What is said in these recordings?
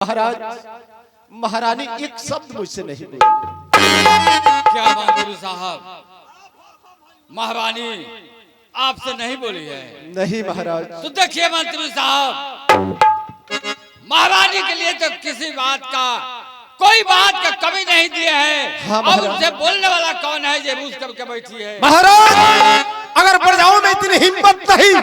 महाराज, महारानी एक शब्द मुझसे नहीं बोली। क्या मंत्री साहब, महारानी आपसे नहीं बोली है? नहीं महाराज। तो देखिए मंत्री साहब, महारानी के लिए तो किसी बात का कोई बात का कमी नहीं दिए है। हाँ, अब उससे बोलने वाला कौन है जो रूस करके बैठी है? महाराज, अगर प्रजाओं में इतनी हिम्मत नहीं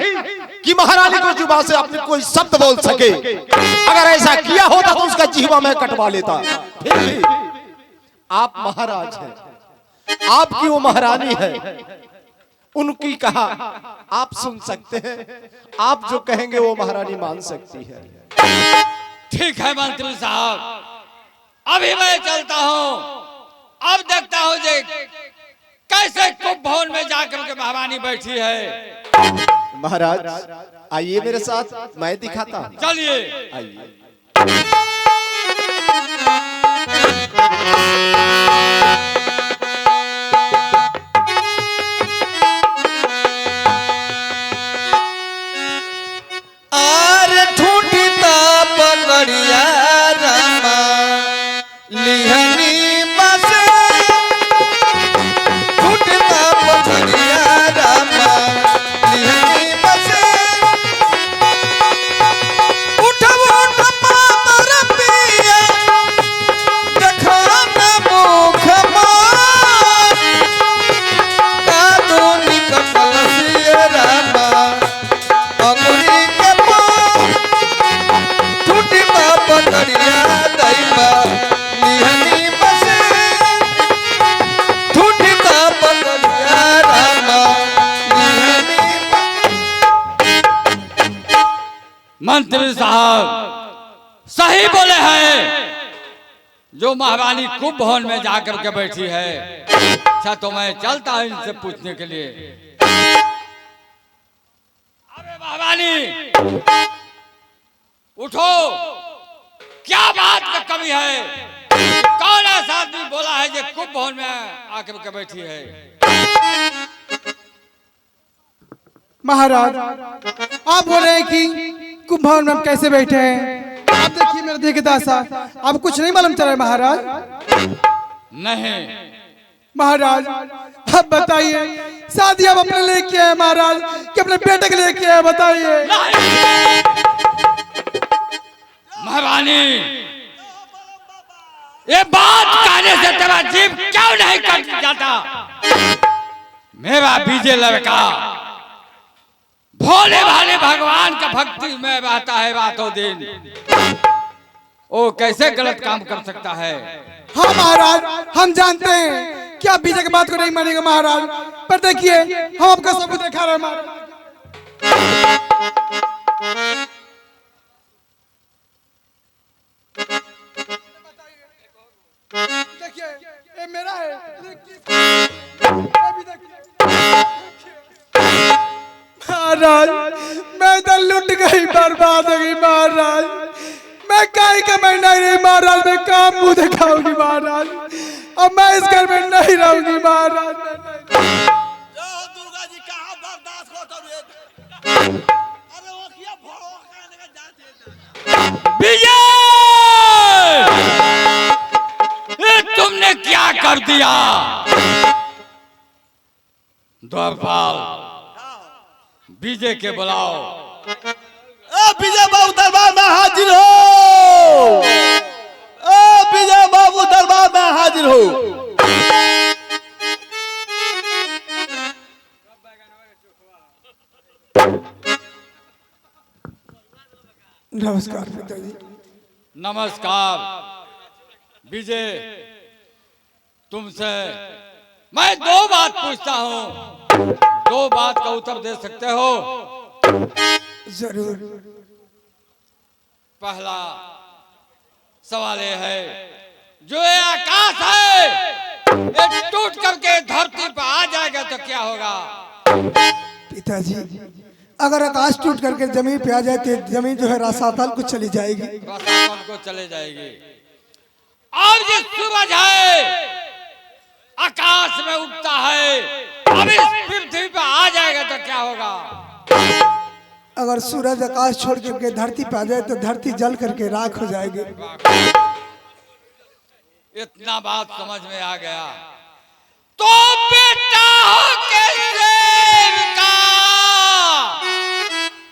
कि महारानी को जुबान से अपने कोई शब्द बोल सके, अगर ऐसा किया होता तो उसका जीवा मैं कटवा लेता। फिर भी आप महाराज हैं, आपकी वो महारानी है, उनकी कहा आप सुन सकते हैं, आप जो कहेंगे वो महारानी मान सकती है। ठीक है मंत्री साहब, अभी मैं चलता हूँ। अब देखता हूँ जे कैसे कुंभ भवन में जाकर के महारानी बैठी है। महाराज आइए मेरे साथ, मैं दिखाता हूँ। चलिए आइए। आर ठूठता पकड़िया रामा लिहनी बसे, ठूठता पकड़िया रामा लिहनी बसे, उठब उठ पामर पिया देखा न मुख मार, कादो निकटल सिए रामा अंगुरी के पार, ठूठता पकड़िया दैबा लिहनी बसे, ठूठता पकड़िया रामा लिहनी मंत्री साहब सही बोले हैं, जो महारानी कुंभ भवन में जाकर के बैठी है। अच्छा तो मैं चलता हूँ इनसे पूछने के लिए। अरे महारानी उठो, क्या बात का कमी है? कौन ऐसा आदमी बोला है जो कुंभ भवन में आकर के बैठी है? महाराज आप बोल रहे हैं कि कुंभ भवन में हम कैसे बैठे हैं? आप देखिए मेरे देह की दशा, आप कुछ नहीं मालूम चल रहा है महाराज? नहीं महाराज आप बताइए, शादी आप अपने लेके आए महाराज कि अपने बेटे के लेके आए? बताइए। महारानी ये बात कहने से तेरा जीव क्यों नहीं कट जाता? मेरा बीजे लड़का भोले भाले भगवान का भक्ति में रहता है रातों दिन, वो कैसे गलत काम कर सकता है? हाँ महाराज हम जानते हैं कि आप बीजे की बात को नहीं मानेंगे महाराज, पर देखिए हम आपका सबूत दिखा रहे हैं महाराज। देखिए ये मेरा है, महाराज मैं तो लुट गई, बर्बाद हो गई महाराज। मैं कहीं कमाई नहीं रही महाराज, मैं काम मुंह दिखाऊंगी महाराज, अब मैं इस घर में नहीं रहूंगी महाराज। दुर्गा जी कहाँ बर्दाश्त हो तो अरे वो किया भोग कहने का जाते विजय ये तुमने क्या कर दिया? द्वारपाल विजय के बुलाओ। विजय बाबू दरबार में हाजिर हो, विजय बाबू दरबार में हाजिर हो। नमस्कार पिताजी। नमस्कार विजय, तुमसे मैं दो बात पूछता हूँ, दो बात का उत्तर दे सकते हो? जरूर। पहला सवाल ये है, जो ये आकाश है ये टूट करके धरती पर आ जाएगा तो क्या होगा? पिताजी अगर आकाश टूट करके जमीन पे आ जाए तो जमीन जो है रसातल को चली जाएगी। रसातल को चले जाएगी। और जो सूरज है आकाश में उगता है, अब इस पृथ्वी पर आ जाएगा तो क्या होगा? अगर सूरज आकाश छोड़ के धरती पे आ जाए तो धरती जल करके राख हो जाएगी। इतना बात समझ में आ गया तो बेटा हो के सेव का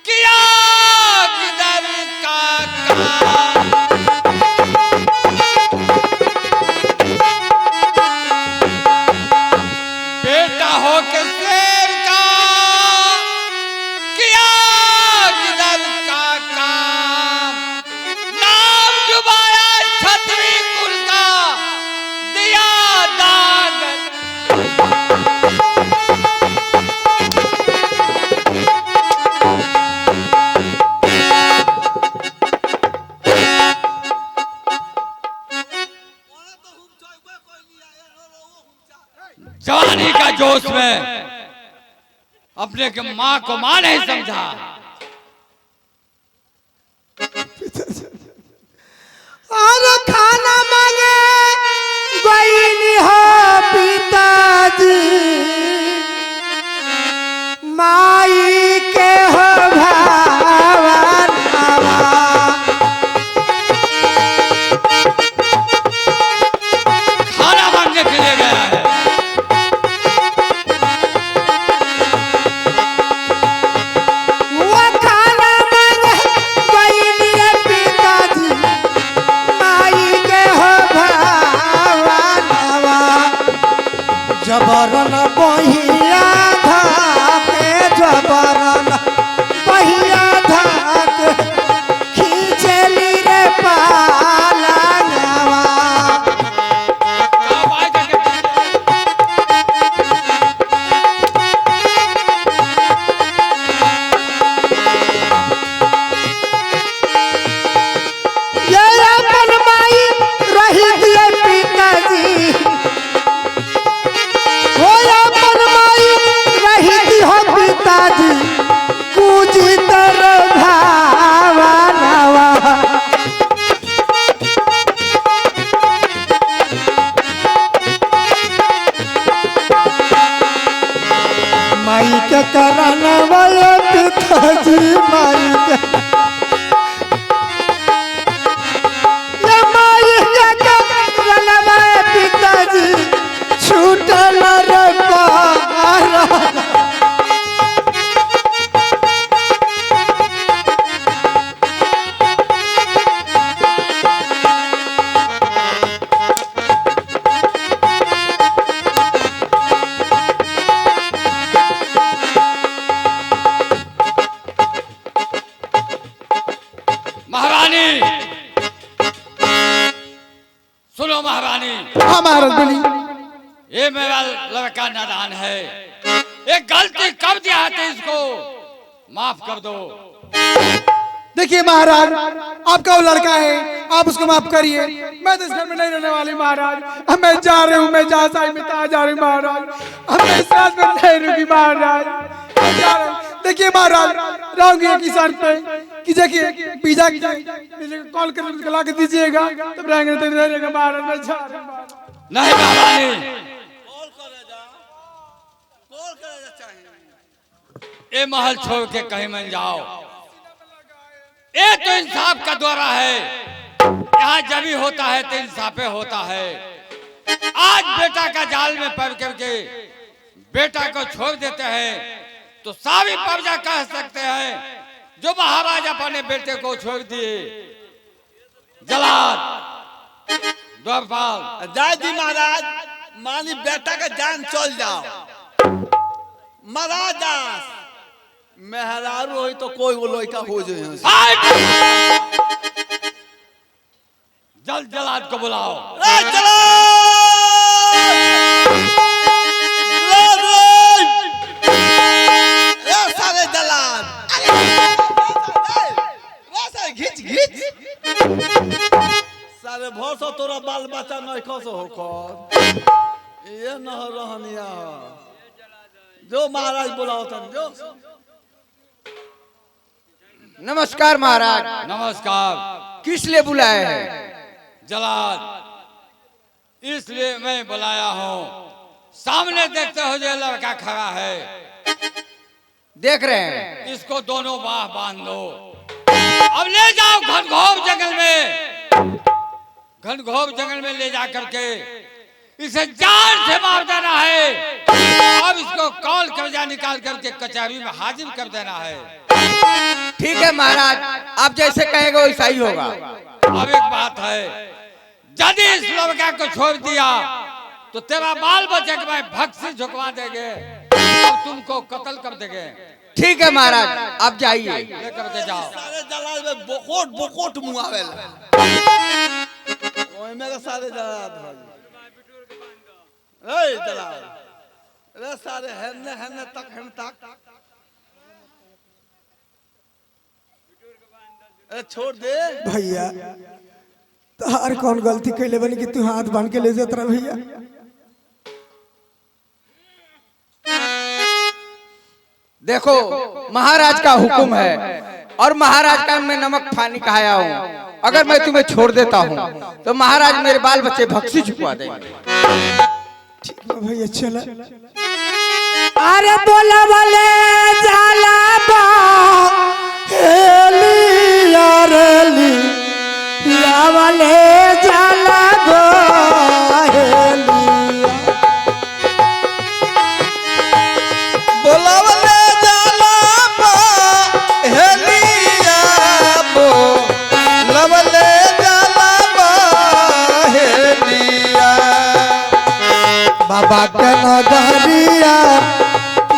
किया किधर का काम। बेटा हो के सेव का किया किधर का काम। नाम डुबाया छतरी कुल का दिया दाग। जवानी का जोश में अपने के माँ को माँ नहीं समझा। और खाना मांगे बहनी हो पिताजी माई के हो भावनावा। खाना मांगने के लिए गया है। वो खाना मांगे बहनी है पिताजी माई के हो भावनावा। जबरन बहिया धाके जबरन बहिया धाके खींचली रे पालनवा। कहाँ पाए जाके ये अपन माई रही दिए पिताजी हो अपन माई रही दी हो पिताजी कुजी तर भावनावा। माई के करनवा ये पिताजी माई के ये माई के करनवा ये पिताजी छूटल रे पारा। महारानी सुनो महारानी, हाँ महाराज बोली। ये मेरा लड़का नादान है। ये गलती कर दिया है तो इसको माफ कर दो। देखिए महाराज आपका वो लड़का है आप उसको माफ करिए। मैं तो इस घर में नहीं रहने वाली महाराज। अब मैं जा रही हूँ मैं जहाँ साई में जा रही हूँ महाराज। अब मैं इस रात में नहीं रुकी महाराज। मैं जा रही हूँ। देखिए महाराज रहूंगी एक ही शर्त पे कि देखिए पिज्जा की कॉल कर ला के दीजिएगा तब रहेंगे तो नहीं रहेगा महाराज। मैं जा रही हूँ महाराज। नहीं महारानी, ये महल छोड़ के कहीं मत जाओ। ये तो इंसाफ का द्वारा है। यहाँ जब भी होता है तो इंसाफे होता है। आज बेटा का जाल में पड़ करके बेटा को छोड़ देते हैं तो सारी प्रजा कह सकते हैं जो महाराज अपने बेटे को छोड़ दिए। जलाद द्वारपाल जय जी महाराज, मानी बेटा का जान चल जाओ। महाराज दास मेहरारू हो तो कोई वो लड़का हो जाए। जल्द जलाद को बुलाओ। सारे जलाद घिच घिच सारे भरोसा तोरा बाल बच्चा नहीं खस हो ये न रहनिया जो महाराज बुलाओ तन जो। नमस्कार महाराज। नमस्कार। किस लिए बुलाए हैं? जलाद इसलिए मैं बुलाया हूँ। सामने देखते हो जो लड़का खड़ा है देख रहे हैं। इसको दोनों बाह बांध दो। अब ले जाओ घनघोर जंगल में, घनघोर जंगल में ले जा करके इसे जान से मार देना है। अब इसको कॉल कर्जा निकाल करके कचहरी में हाजिर कर देना है। ठीक है महाराज, आप जैसे कहेंगे वैसा ही होगा। अब एक बात है, यदि इस लड़का को छोड़ दिया तो तेरा बाल बच्चे के भाई भक्सी झुकवा देंगे, अब तुमको कत्ल कर देंगे। ठीक है महाराज, आप जाइए। लेकर के जाओ। सारे जलाल में बोकोट बोकोट मुआवेला ओए मेरे सारे जलाल ए जलाल रे सारे हन्ने हन्ने तक ए छोड़ दे भैया तार कौन गलती कैले बनी कि तू हाथ बांध के ले जात रहा भैया। देखो महाराज का हुक्म है और महाराज का मैं नमक पानी खाया हूँ। अगर मैं तुम्हें छोड़ देता हूँ तो महाराज मेरे बाल बच्चे भक्सी झुकवा देंगे। ठीक है भैया चला। अरे बोला बोले जाला बा हेली यारली या वाले जाला बा हेली बोलावले जाला बा हेलिया बो लवले जाला बा हेलिया बाबा के नगरिया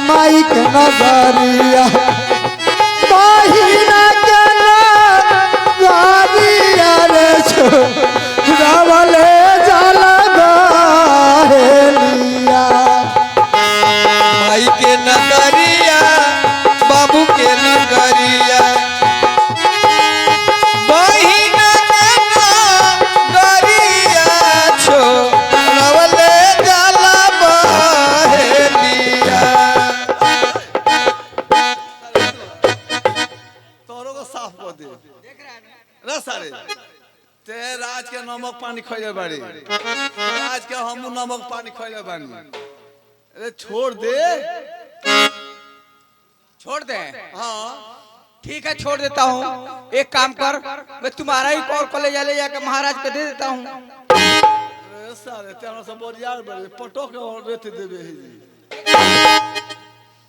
माई के नगरिया बहिना के नगरिया रे छोड़ावले जाला हेलिया माई के नगरिया बाबू के नगरिया बहिन के नगरिया छोड़वले जाला बहेलिया। तोरो को साफ कर दे रे सारे ते राज के नमक पानी खइले बाड़ी, राज के हमू नमक पानी खइले बानी। अरे छोड़ दे। छोड़ दे? हाँ ठीक है छोड़ देता हूँ। एक काम कर, मैं तुम्हारा ही कॉल कॉलेज ले जाकर महाराज को दे देता हूँ। अरे सारे तेरा सब बोरियार बड़े पटो के और रहते देवे है जी।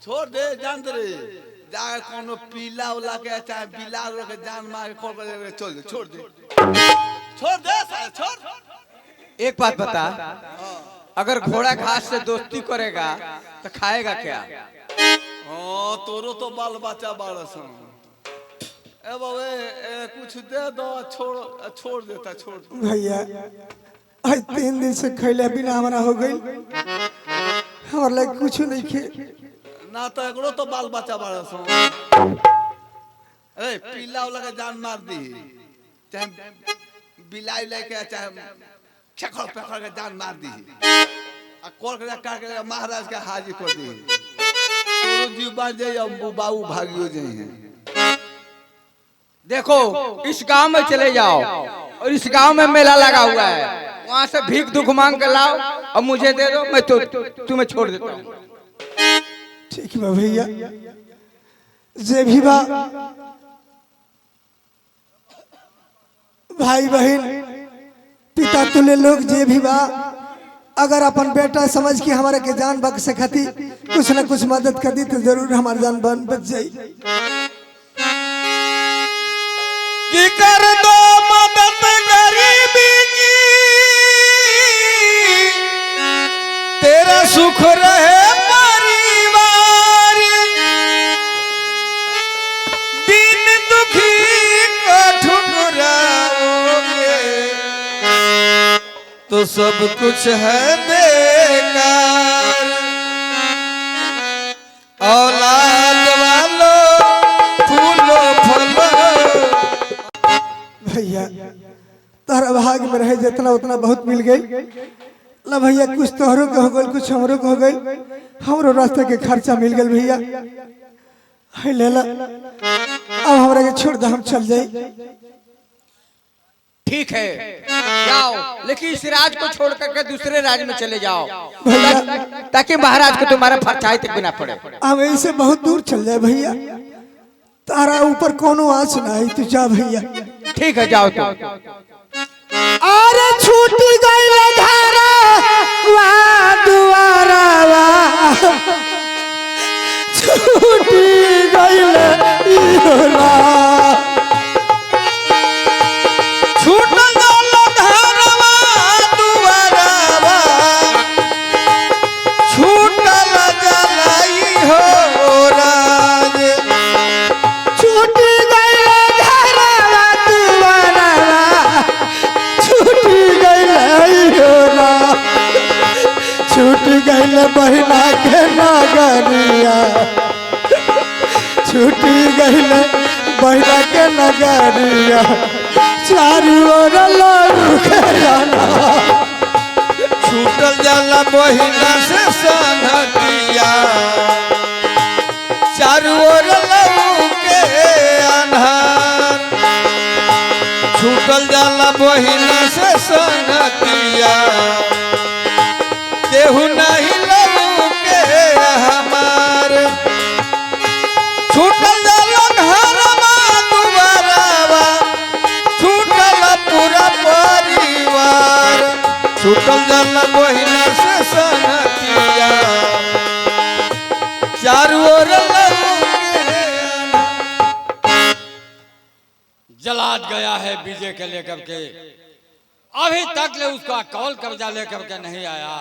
छोड़ दे जान दे रे जाए कोनो पीला उला के चाहे बिलाल के जान मार के खोल के चल दे छोड़ दे सारे छोड़। एक बात बता, अगर घोड़ा घास से दोस्ती करेगा तो खाएगा क्या? हाँ तोरो तो बाल बच्चा बारस ए बाबे कुछ दे दो छोड़ देता छोड़ दे। भैया आज 3 दिन से खैले बिना हमारा हो गई, हमारे लायक कुछ नहीं खे। ना तो एकरो तो बाल बच्चा बारस ए पीला उला के जान मार दी, चाहे बिलाई लेके चाहे छखड़ पकड़ के जान मार दी, आ कॉल के काट के महाराज के हाजिर कर दी। तोरो जीव बाज जाए अम्बू बाबू भागियो जाए हैं। देखो इस गांव में चले जाओ और इस गांव में मेला लगा हुआ है, वहां से भीख दुख मांग के लाओ और मुझे दे दो, मैं तो तुम्हें छोड़ देता हूँ। ठीक बा भैया, जे भी बा भाई बहन पिता तुल्य लोग जे भी बा, अगर अपन बेटा समझ के हमारे के जान बच सकती कुछ न कुछ मदद कर दी तो जरूर हमारी जान बच जाई। कि कर दो मदद गरीबी की, तेरा सुख रहे परिवार, दिन दुखी को ठुकराओगे तो सब कुछ है बेकार। औलाद वालों फूलो फलो भैया तारा भाग में रहे जितना उतना बहुत मिल गई। ला भैया कुछ तोहरों के हो गई, कुछ हमरों के हो गई, हमरो रास्ते के खर्चा मिल गई भैया। है लेला अब हमरा के छोड़ दे, हम चल जाई। ठीक है जाओ, लेकिन इस राज को छोड़ करके दूसरे राज में चले जाओ, भैया ताकि महाराज को तुम्हारा परछाई तक भी ना पड़े। हम ऐसे बहुत दूर चल जाए भैया, तारा ऊपर कोनो आँच नहीं, तू जा भैया। ठीक है, जाओ तुम। अरे छूटी गई धारा वा दुआरा वा, छूटी गई इहोरा, छूटल धारवा दुआरवा, छूटल जलाई हो राज। छूटी गई धारा दुआरा वा, छूटी गई इहोरा, छूट गई बहिना के नगरिया, छूटी गई बहिना के नगरिया, चारू ओर लड़ू के जाना, छूटल जाला बहिना से संगतिया, चारू ओर लऊ के अन्हार। छूटल जाला बहिना से संगतिया, केहू नहीं लऊ के हमार। छूटल जाला घरवा दुआरवा, छूटल पूरा परिवार। छूटल जाला बहिना से संगतिया, चारू ओर लऊ के अन्हार। जलाद गया है बीजे के लेकर के, अभी तक ले उसका कौल कब्जा लेकर के नहीं आया।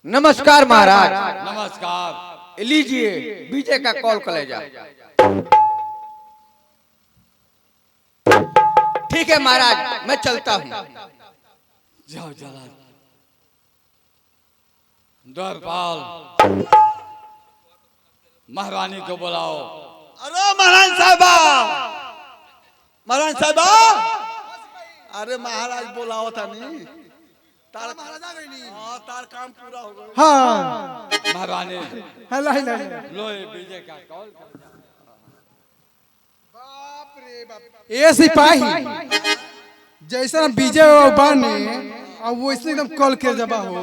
नमस्कार महाराज। नमस्कार। लीजिए विजय का कॉल कलेजा। ठीक है महाराज, मैं चलता हूँ। जाओ जलाद। द्वारपाल, महारानी को बुलाओ। अरे महाराज साहबा, महाराज साहबा, अरे महाराज बोलाओ था नहीं, तार महाराज आ गई नहीं। हाँ, तार काम पूरा हो गया। हाँ महारानी हला हला लो ये विजय का कौल कब्जा। ये सिपाही जैसा बीजे बाने और वो इसने एकदम कॉल के जबा हो,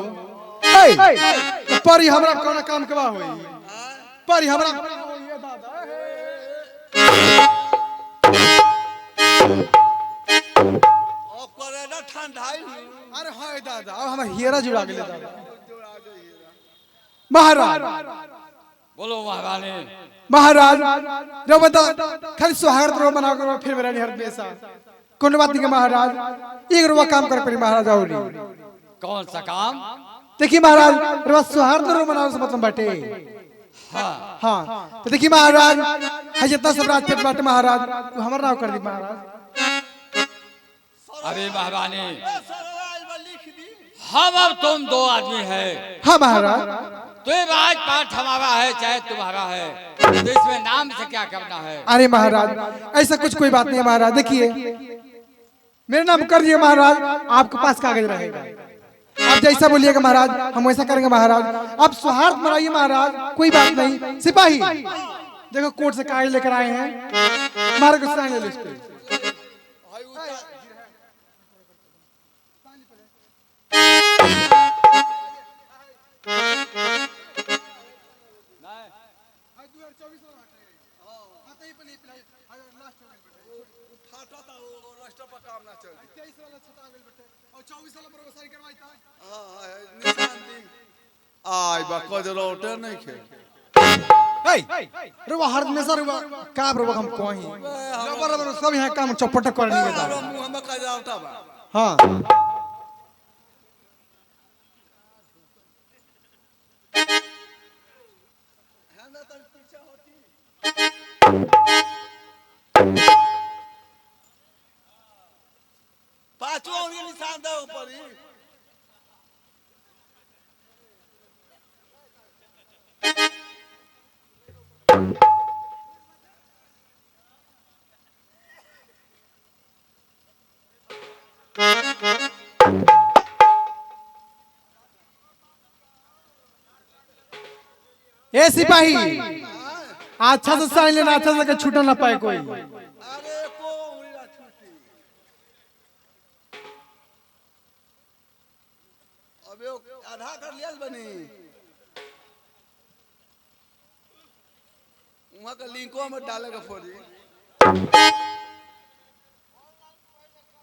तो पर हमरा कोना काम के बा होई, पर हमरा और करे ना ठंडाई। अरे हाय दादा, अब हमार हीरा जुड़ा गेले दादा। महाराज बोलो महारानी। महाराज रो बता, खाली सुहागरात रो बना करो फिर मेरा हर बेसा कोन बात नहीं के महाराज, एक रुआ काम कर पड़ी महाराज। और कौन सा काम? देखिए महाराज, रो सुहागरात रो बनाओ से मतलब बाटे। हाँ हाँ तो देखिए महाराज, है जितना सब रात पेट बाटे महाराज, वो हमारा नाव कर दी महाराज। अरे महारानी, हम अब तुम दो आदमी है। हाँ महाराज, तो ये राजपाट हमारा है चाहे तुम्हारा है, तो इसमें नाम से क्या करना है? अरे महाराज ऐसा कुछ कोई बात नहीं है महाराज। देखिए मेरा नाम कर दिए महाराज, आपके पास कागज रहेगा, आप जैसा बोलिएगा महाराज हम वैसा करेंगे महाराज। आप सुहार्थ मनाइए महाराज, कोई बात नहीं। सिपाही देखो कोर्ट से कागज लेकर आए हैं, महाराज को साइन ले लो इस पे। आई बा को रोटे नहीं खे। रे वो हर में सर का बरो हम कोही बराबर सब यहां काम चौपट करनी है दादा। मुंह में का जावता बा। हां पांचों उंगली निशान दे ऊपर ही। ए सिपाही अच्छा से साइन लेना, अच्छा से छूटा ना पाए कोई। अरे को उंगली ना छूटी। अबे आधार कार्ड लियल बनी, वहाँ का लिंको में डालेगा फोड़ी।